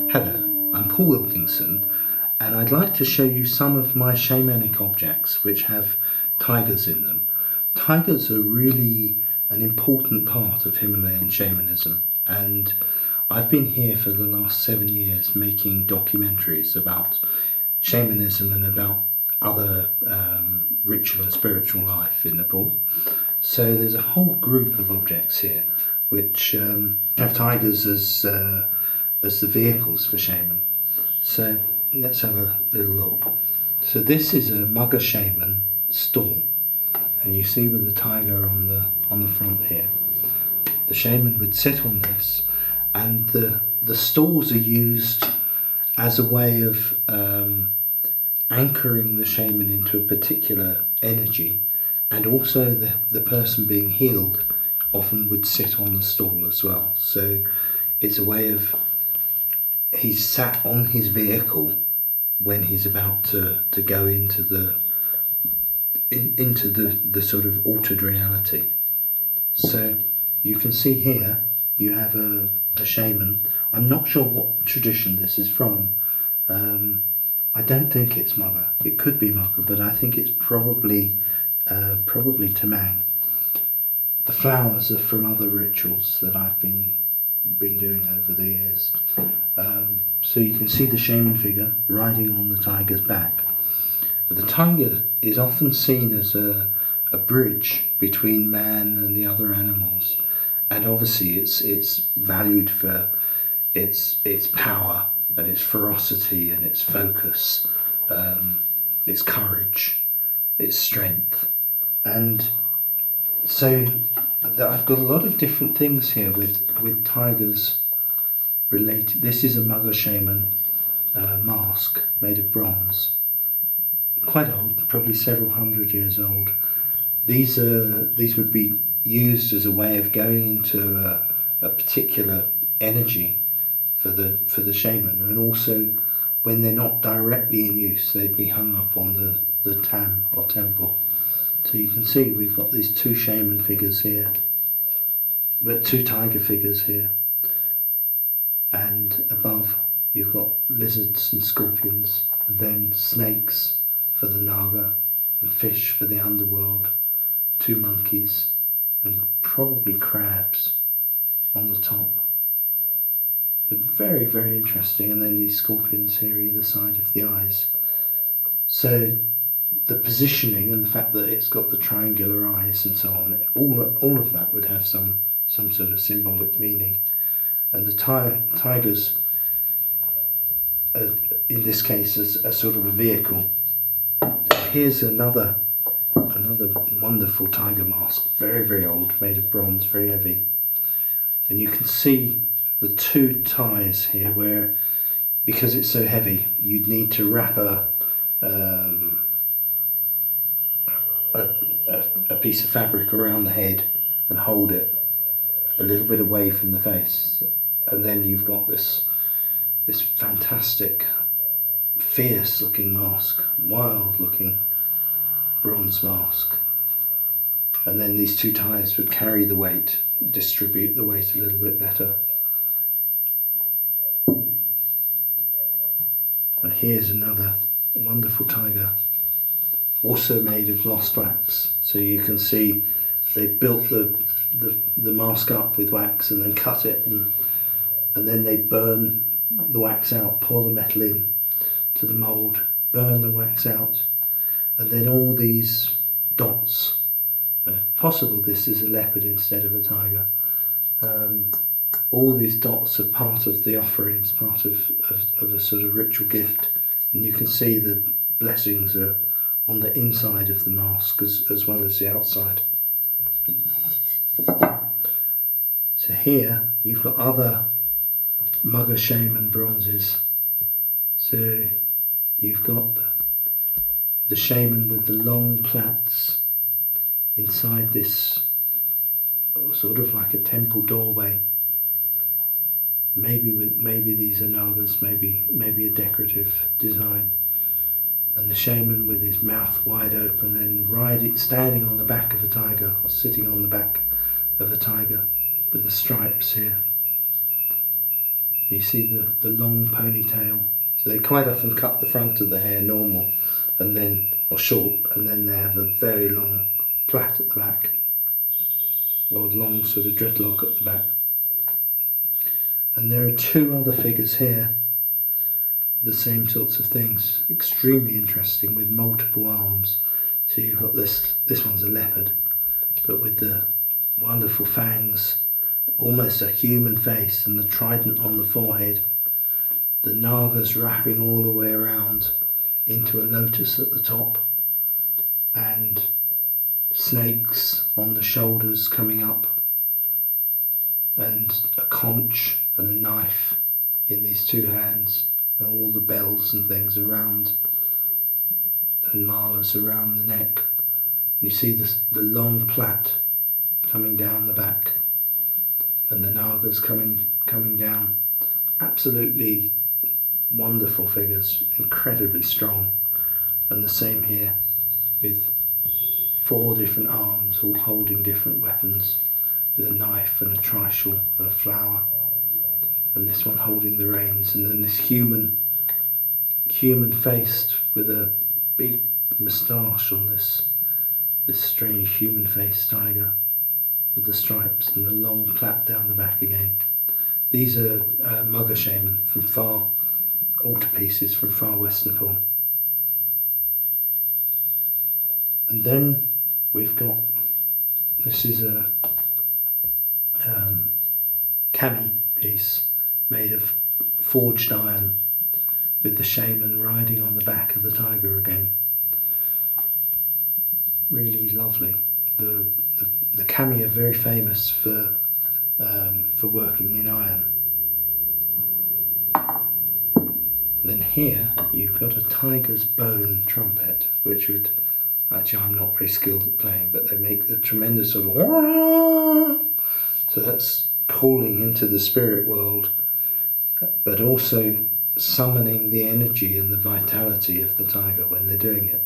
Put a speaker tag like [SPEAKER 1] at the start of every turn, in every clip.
[SPEAKER 1] Hello, I'm Paul Wilkinson, and I'd like to show you some of my shamanic objects which have tigers in them. Tigers are really an important part of Himalayan shamanism, and I've been here for the last 7 years making documentaries about shamanism and about other ritual and spiritual life in Nepal. So there's a whole group of objects here which have tigers as the vehicles for shaman. So let's have a little look. So this is a Mugger shaman stall, and you see with the tiger on the front here. The shaman would sit on this, and the stalls are used as a way of anchoring the shaman into a particular energy, and also the person being healed often would sit on the stall as well. So it's a way of, he's sat on his vehicle when he's about to go into the sort of altered reality. So you can see here you have a shaman. I'm not sure what tradition this is from. I don't think it's Mugger. It could be Mugger, but I think it's probably Tamang. The flowers are from other rituals that I've been doing over the years. So you can see the shaman figure riding on the tiger's back. The tiger is often seen as a bridge between man and the other animals, and obviously it's valued for its power and its ferocity and its focus, its courage, its strength. And so I've got a lot of different things here with tigers related. This is a Mugger shaman mask made of bronze, quite old, probably several hundred years old. These would be used as a way of going into a particular energy for the shaman, and also when they're not directly in use, they'd be hung up on the tam or temple. So you can see we've got these two shaman figures here, but two tiger figures here, and above you've got lizards and scorpions, and then snakes for the naga, and fish for the underworld, two monkeys, and probably crabs on the top. So very, very interesting. And then these scorpions here either side of the eyes. So the positioning and the fact that it's got the triangular eyes and so on, all of that would have some sort of symbolic meaning. And the tigers, in this case, as a sort of a vehicle. Here's another wonderful tiger mask, very, very old, made of bronze, very heavy. And you can see the two ties here where, because it's so heavy, you'd need to wrap a piece of fabric around the head and hold it a little bit away from the face, and then you've got this fantastic, fierce looking mask, wild looking bronze mask. And then these two ties would carry the weight, distribute the weight a little bit better. And here's another wonderful tiger, also made of lost wax. So you can see they built the mask up with wax and then cut it, and then they burn the wax out, pour the metal in to the mould, burn the wax out, and then all these dots, possible this is a leopard instead of a tiger, all these dots are part of the offerings, part of a sort of ritual gift, and you can see the blessings are on the inside of the mask as well as the outside. So here you've got other Mugger shaman bronzes. So you've got the shaman with the long plaits inside this sort of like a temple doorway. Maybe these are nagas, maybe a decorative design. And the shaman with his mouth wide open and standing on the back of a tiger, or sitting on the back of a tiger with the stripes here. You see the long ponytail. So they quite often cut the front of the hair normal, and then, or short, and then they have a very long plait at the back, or long sort of dreadlock at the back. And there are two other figures here, the same sorts of things, extremely interesting, with multiple arms. So you've got this one's a leopard, but with the wonderful fangs, almost a human face, and the trident on the forehead, the nagas wrapping all the way around into a lotus at the top, and snakes on the shoulders coming up, and a conch and a knife in these two hands, and all the bells and things around, and malas around the neck. And you see the long plait coming down the back, and the nagas coming down. Absolutely wonderful figures, incredibly strong. And the same here, with 4 different arms, all holding different weapons, with a knife and a trishul and a flower, and this one holding the reins, and then this human faced with a big moustache on this strange human faced tiger with the stripes and the long plait down the back again. These are Mugger shaman from altarpieces from far west Nepal. And then we've got, this is a kami piece made of forged iron, with the shaman riding on the back of the tiger again. Really lovely. The kami are very famous for working in iron. Then here you've got a tiger's bone trumpet, which would, actually I'm not very skilled at playing, but they make the tremendous sort of wah! So that's calling into the spirit world, but also summoning the energy and the vitality of the tiger when they're doing it.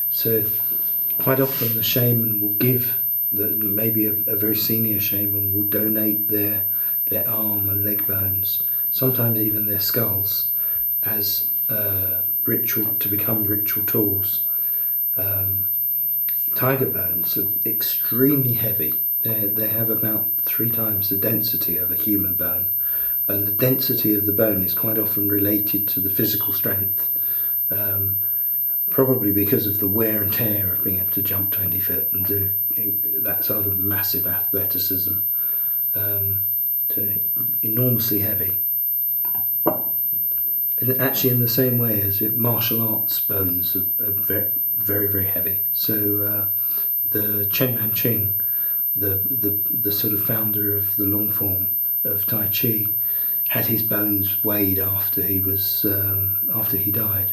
[SPEAKER 1] So quite often the shaman will give, maybe a very senior shaman will donate their arm and leg bones, sometimes even their skulls, as ritual, to become ritual tools. Tiger bones are extremely heavy. They have about 3 times the density of a human bone, and the density of the bone is quite often related to the physical strength, probably because of the wear and tear of being able to jump 20 feet and do that sort of massive athleticism. Enormously heavy. And actually in the same way as martial arts bones are very, very, very heavy. So the Chen Manching, the sort of founder of the long form of Tai Chi, had his bones weighed after he died,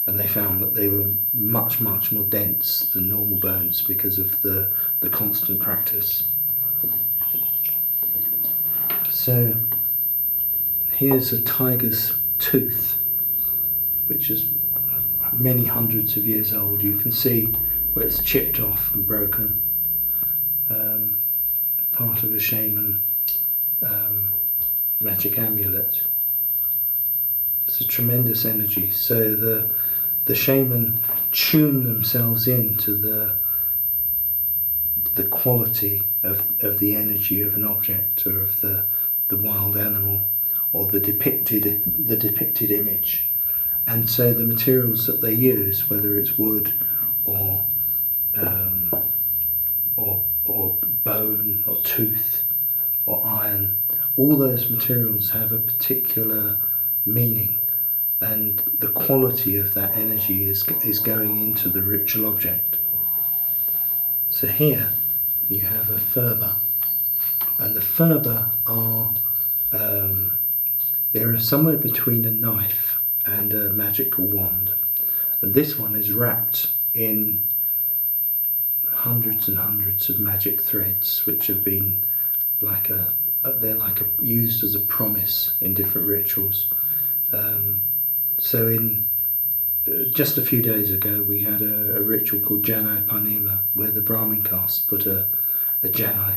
[SPEAKER 1] and they found that they were much, much more dense than normal bones because of the constant practice. So here's a tiger's tooth, which is many hundreds of years old. You can see where it's chipped off and broken. Part of a shaman magic amulet. It's a tremendous energy. So the shaman tune themselves into the quality of the energy of an object, or of the wild animal, or the depicted image. And so the materials that they use, whether it's wood or bone or tooth or iron, all those materials have a particular meaning, and the quality of that energy is going into the ritual object. So here you have a ferber, and the ferber are they're somewhere between a knife and a magical wand, and this one is wrapped in hundreds and hundreds of magic threads, which have been used as a promise in different rituals. So in just a few days ago we had a ritual called Janai Parnima, where the Brahmin caste put a Janai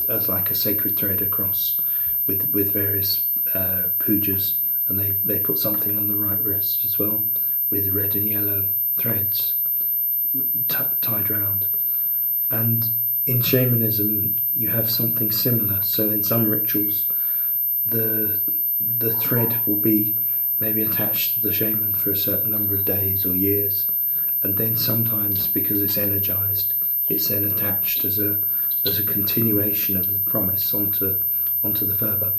[SPEAKER 1] as like a sacred thread across with various pujas, and they put something on the right wrist as well with red and yellow threads tied round. And in shamanism you have something similar. So in some rituals the thread will be maybe attached to the shaman for a certain number of days or years, and then sometimes, because it's energized, it's then attached as a continuation of the promise onto the fervour.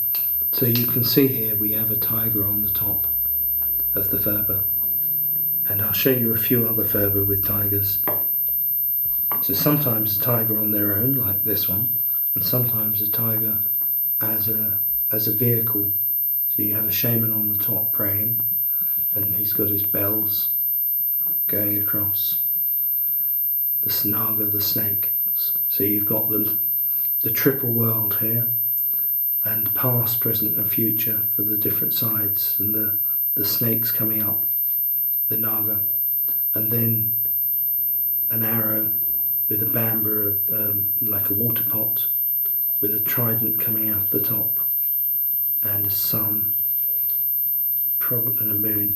[SPEAKER 1] So you can see here we have a tiger on the top of the fervour, and I'll show you a few other fervour with tigers. So sometimes a tiger on their own, like this one, and sometimes a tiger as a vehicle. So you have a shaman on the top praying, and he's got his bells going across. The snaga, the snake. So you've got the triple world here, and past, present and future for the different sides, and the snakes coming up, the naga, and then an arrow with a bamboo, like a water pot, with a trident coming out the top, and a sun, and a moon,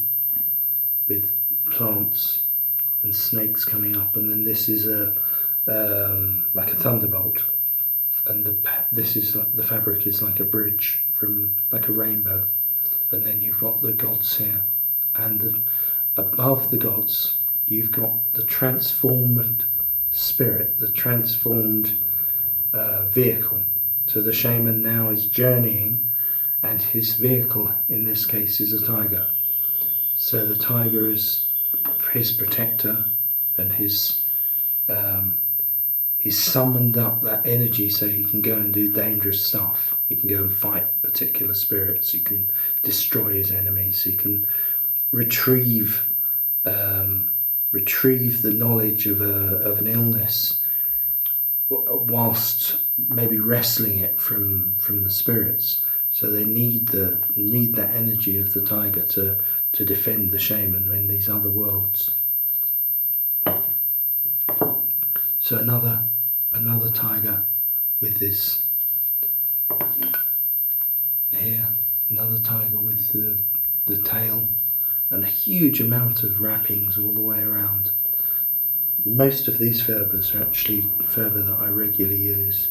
[SPEAKER 1] with plants and snakes coming up, and then this is like a thunderbolt, and the fabric is like a bridge from like a rainbow, and then you've got the gods here, and above the gods you've got the transformed spirit, the transformed vehicle. So the shaman now is journeying, and his vehicle in this case is a tiger. So the tiger is his protector, and he's summoned up that energy so he can go and do dangerous stuff. He can go and fight particular spirits, he can destroy his enemies, he can retrieve the knowledge of an illness whilst maybe wrestling it from the spirits. So they need that energy of the tiger to defend the shaman in these other worlds. So another tiger with this here, another tiger with the tail, and a huge amount of wrappings all the way around. Most of these fervours are actually fervour that I regularly use.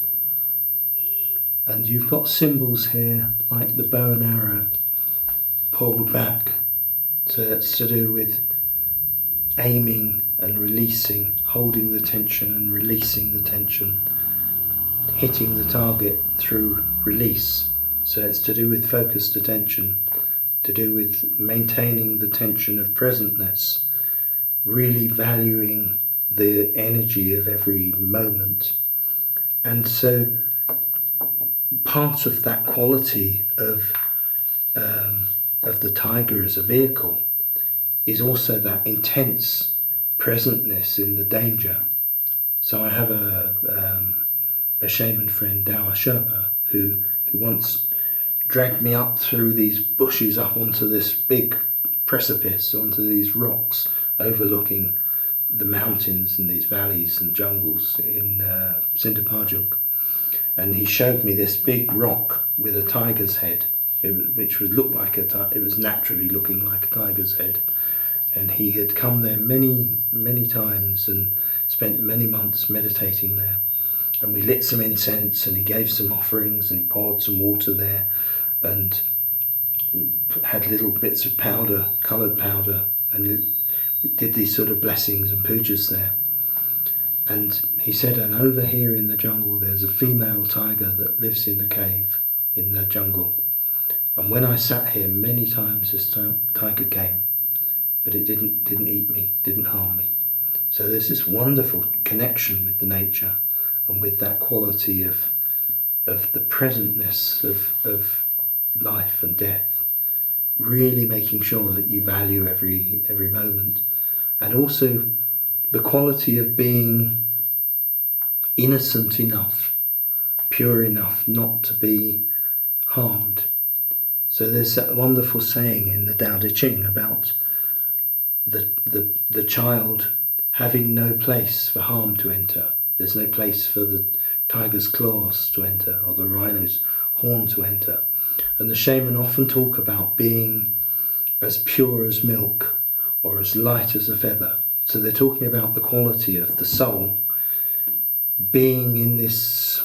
[SPEAKER 1] And you've got symbols here like the bow and arrow pulled back. So that's to do with aiming and releasing, holding the tension and releasing the tension, hitting the target through release. So it's to do with focused attention, to do with maintaining the tension of presentness, really valuing the energy of every moment. And so part of that quality of the tiger as a vehicle is also that intense presentness in the danger. So I have a shaman friend, Dawa Sherpa, who once dragged me up through these bushes up onto this big precipice, onto these rocks overlooking the mountains and these valleys and jungles in Sindapajok. And he showed me this big rock with a tiger's head, which would look like it was naturally looking like a tiger's head. And he had come there many times and spent many months meditating there. And we lit some incense, and he gave some offerings, and he poured some water there, and had little bits of powder, coloured powder, and we did these sort of blessings and pujas there. And he said, and over here in the jungle there's a female tiger that lives in the cave, in the jungle. And when I sat here many times this tiger came, but it didn't eat me, didn't harm me. So there's this wonderful connection with the nature, and with that quality of the presentness of life and death, really making sure that you value every moment, and also the quality of being innocent enough, pure enough not to be harmed. So there's that wonderful saying in the Tao Te Ching about the child having no place for harm to enter. There's no place for the tiger's claws to enter, or the rhino's horn to enter. And the shaman often talk about being as pure as milk or as light as a feather. So they're talking about the quality of the soul being in this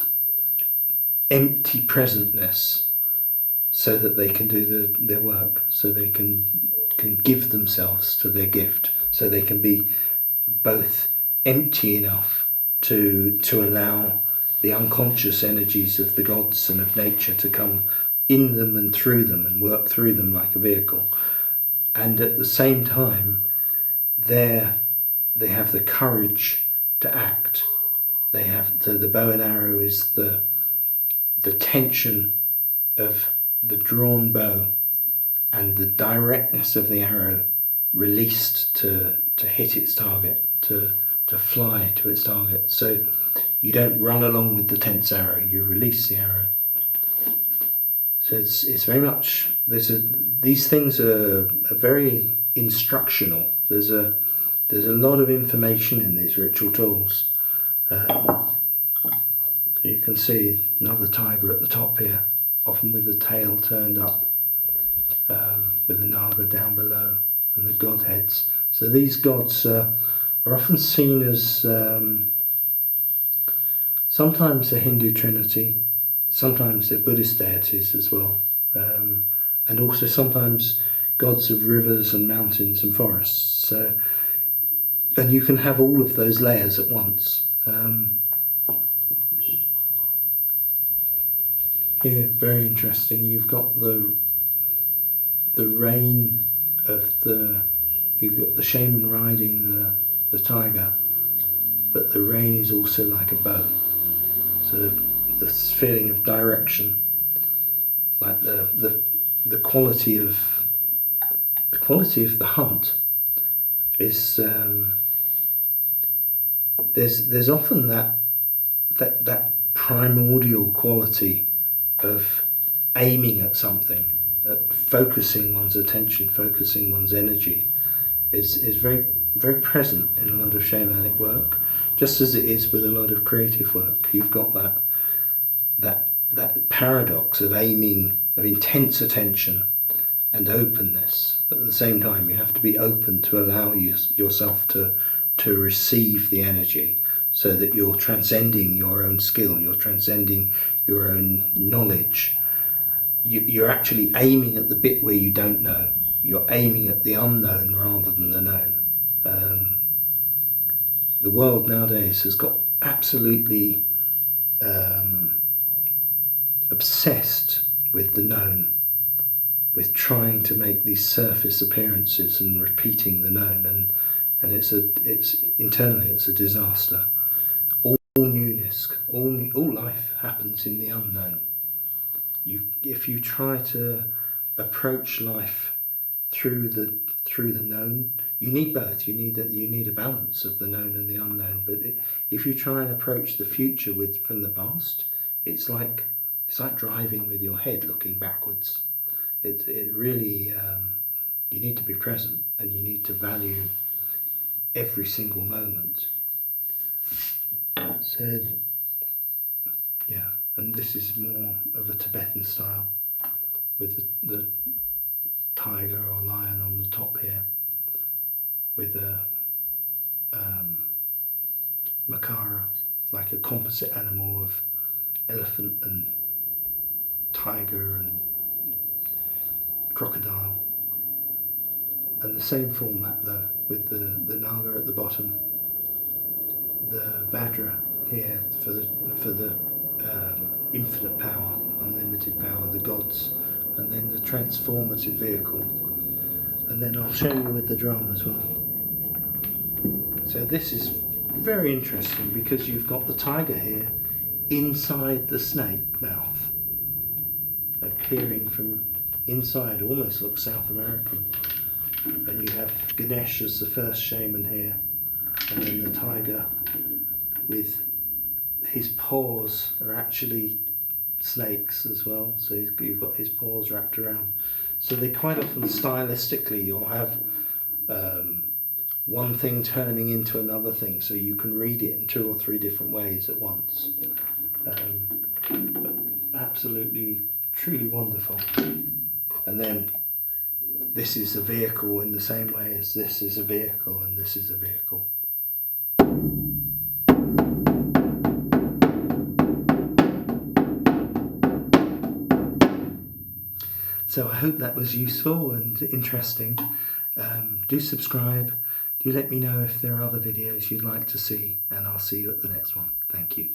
[SPEAKER 1] empty presentness so that they can do their work, so they can give themselves to their gift, so they can be both empty enough to allow the unconscious energies of the gods and of nature to come in them and through them and work through them like a vehicle. And at the same time, they have the courage to act. They have the bow and arrow is the tension of the drawn bow and the directness of the arrow released to hit its target, to fly to its target. So you don't run along with the tense arrow, you release the arrow. So it's very much, these things are very instructional. There's a lot of information in these ritual tools. So you can see another tiger at the top here, often with the tail turned up, with the naga down below, and the godheads. So these gods are often seen as sometimes a Hindu trinity, sometimes they're Buddhist deities as well, and also sometimes gods of rivers and mountains and forests. So, and you can have all of those layers at once. Here, very interesting. You've got the rein of you've got the shaman riding the tiger, but the rein is also like a bow. So this feeling of direction, like the quality of the hunt is there's often that primordial quality of aiming at something, focusing one's attention, focusing one's energy, is very very present in a lot of shamanic work, just as it is with a lot of creative work. You've got that paradox of aiming, of intense attention and openness. At the same time, you have to be open to allow yourself to receive the energy, so that you're transcending your own skill, you're transcending your own knowledge. You're actually aiming at the bit where you don't know. You're aiming at the unknown rather than the known. The world nowadays has got absolutely obsessed with the known, with trying to make these surface appearances and repeating the known, and it's internally it's a disaster. All newness, all life happens in the unknown. If you try to approach life through the known, you need both. You need a balance of the known and the unknown. But if you try and approach the future from the past, it's like driving with your head looking backwards. It really you need to be present, and you need to value every single moment. So yeah, and this is more of a Tibetan style, with the tiger or lion on the top here, with a makara, like a composite animal of elephant and tiger and crocodile, and the same format though, with the naga at the bottom, the vajra here for the infinite power, unlimited power, the gods, and then the transformative vehicle, and then I'll show you with the drum as well. So this is very interesting because you've got the tiger here inside the snake mouth, appearing from inside, almost looks South American. And you have Ganesh as the first shaman here, and then the tiger with his paws are actually snakes as well, so you've got his paws wrapped around. So they quite often stylistically you'll have one thing turning into another thing, so you can read it in 2 or 3 different ways at once. But absolutely truly wonderful. And then this is a vehicle in the same way as this is a vehicle and this is a vehicle. So I hope that was useful and interesting. Do subscribe. Do let me know if there are other videos you'd like to see, and I'll see you at the next one. Thank you.